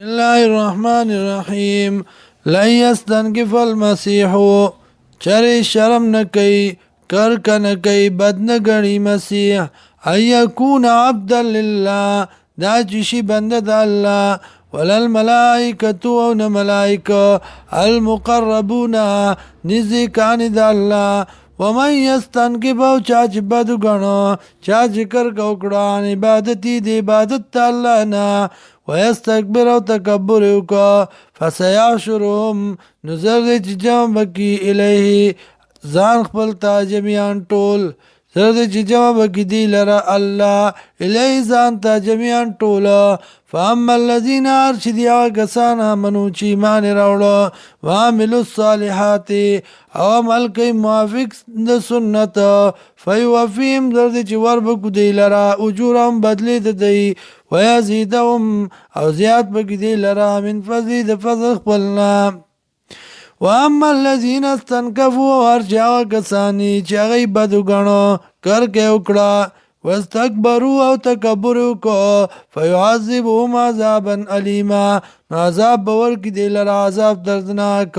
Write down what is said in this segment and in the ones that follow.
الله الرحمن الرحيم لن يستنكف المسيح چرې شرم نه کوي کرک نه کوي بد نه ګڼي مسیح ان یکون عبدا لله دا چې شي بنده د الله ولا الملائکة او نه ملائکه المقربون نزدیکان د الله ومن يستنكف او چا چې بد ګڼو چا چې کرک وکړه عن عبادتي د عبادت الله نه ويستكبر او تکبر وکړه فسيحشرهم نظر دې چې جمع بکي الیه ځان خپل ته جمیعا ټول زر دې چې جمع بکي دی لره الله الیه ځان ته جمیعا ټول فاما الذين ارشد یا کسان امنو چې ایمان راوړو وعملوا الصالحات او عمل کوي موافق د سنت فیوفیم زر دې چې وربکو دی لره اجورهم بدلی د دی ويزيدهم او زیاد بکی دی لرا من فضل د فضل خپلنا واما الذين استنكفوا ارجعوا کسانی چې هغه بدو غنو کرکه وکړه واستكبروا او تکبر وکړه فيعذبهم عذابا اليما عذاب باور کی دی لرا عذاب دردناک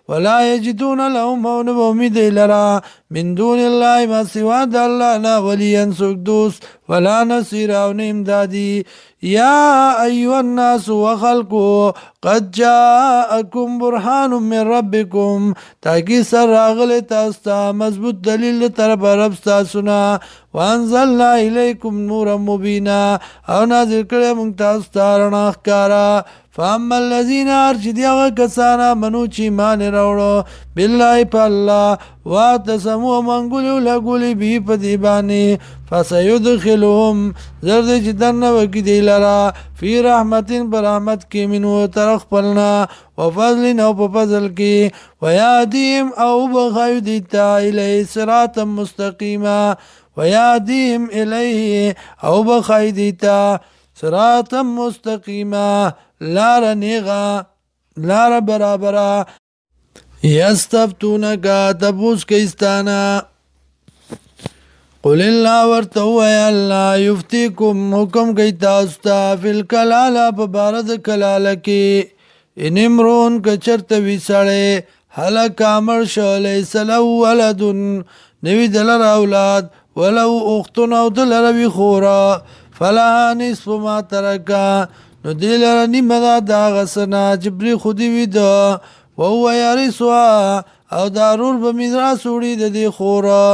ولا یجدون لهم امید لرا من دون الله ما سوا د الله نه وليا سوک ولا نصير او امدادي يا ايها الناس وخلقوا قد جاءكم برهان من ربكم تاکي سر راغله تاسو مضبوط دلیل طرف رب تاسو نه وانزلنا اليكم نورا مبينا او نازل کړه مونږ تاسو ته رڼا ښکارا فاما الذين ارشدوا كسانا منو چې مان راوړو بالله په الله واتسمو منګولو لګولي به په دی باندې فسيدخلهم زرد چې دنه وکي دی لرا فی رحمتین برحمت کې منو طرف پلنا وفضل او په فضل کې وياديم او بغيو دیتا الی صراط مستقیما وياديم الیه او بغيو دیتا صراط مستقیما لار نیغا لار برابرا یستفتونکا تبوس کئستانا قل اللہ ورتو یا اللہ یفتیکم حکم کئی تاستا فی الکلالا پبارد کلالا کی ان امرون کچرت وی سڑے حلق عمر شو لیس لو ولدن نوی دلر اولاد ولو اختن او دلر وی خورا فلا نصف ما ترکا نو دی لره نیمه دا دا غسنا جبری خودی وی دا وهو یارسوا او دارور به میراث وړي د دې خورا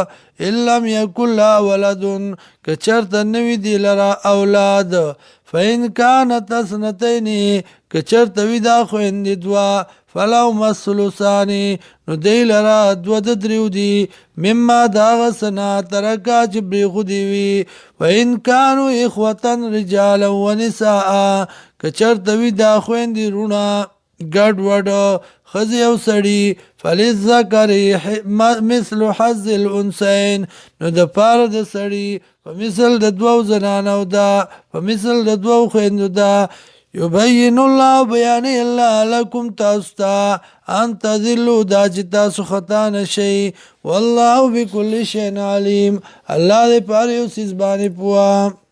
الا یکل لا ولدن کچرت نوی دی لره اولاد فین کانت سنتین کچرت وی دا خويند دوا فلو مسلسانی نو دی لره دو د دریو دی مما دا غسنا ترکا جبری خودی وی وین کانوا اخوتن رجالا ونساء کچرت وی دا خويند رونا ګډ وډ خزي او سړی فلذکر مثل حظ الانثيين نو د پاره د سړی په مثل د دوو زنانو دا په مثل د دوو خويندو دا يبين الله بيان الله لكم تاستا ان تذلوا دا چې تاسو خطا نشئ والله بكل شيء عليم الله دې پاره اوس باندې پوها